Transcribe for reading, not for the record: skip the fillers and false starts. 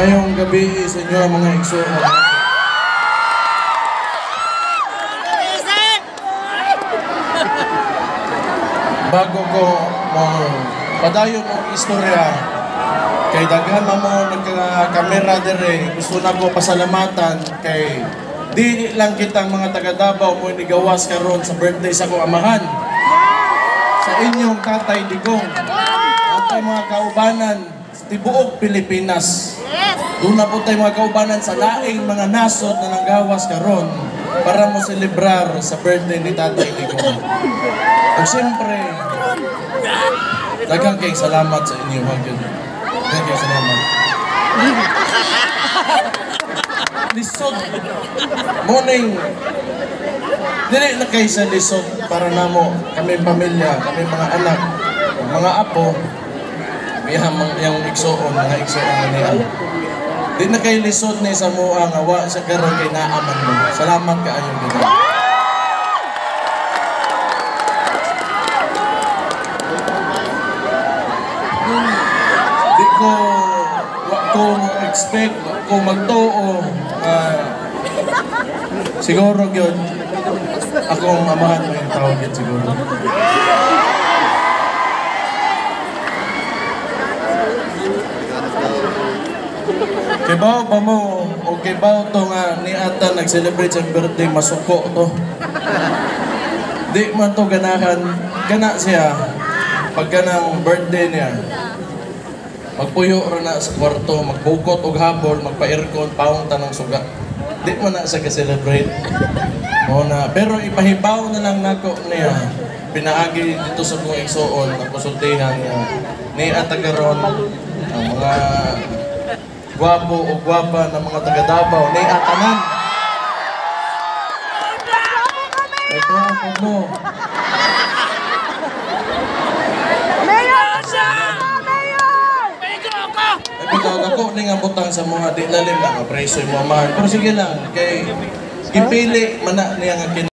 Mayong gabi sa inyo mga igso. Bago ko padayon ang istorya, kay daghan mo nagka-kamera dire, gusto na ko pasalamatan kay di lang kitang mga taga Davao mo nigawas karon sa birthday sa ko amahan. Sa inyong Tatay Digong, atay mga kaubanan sa tibuok Pilipinas. Doon na po tayo mga kaubanan sa laing mga nasod na nanggawas karon para mo celebrar sa birthday ni Tatay Digong. At siyempre, daghang kayong salamat sa inyo. Daghang kayong salamat. Lisod. Morning. Dili na kayo sa lisod para namo kami pamilya, kami mga anak, mga apo, yung igsoon, mga igsoon na niya. Di na kayo lisod na sa mua nga wa sa karon kay naaman mo. Salamat kaayo gid. Di ko expect ko magtuo siguro yun akong amahan mo yung tawag yun siguro. Kibaw ba mo o kibaw to nga ni Ata nag-celebrate sa birthday masuko to. Di man to ganahan, gana siya pagka ng birthday niya. Magpuyo rin na sa kwarto, magbukot og habol, magpa-aircon, paong tanang suga. Di mo na sa ka-celebrate. Pero ipahibaw na lang nako niya. Pinaagi dito sa mga igsoon, nakusultihan niya. Ni Atagaron, ang mga gwapo o gwapa ng mga taga-Davao, ni Atanan. Ito ang mo. Bitaw ako ni nga butang sa mga di lalim lang, apreso mo man. Pero sige lang, kay gipili man na niya nga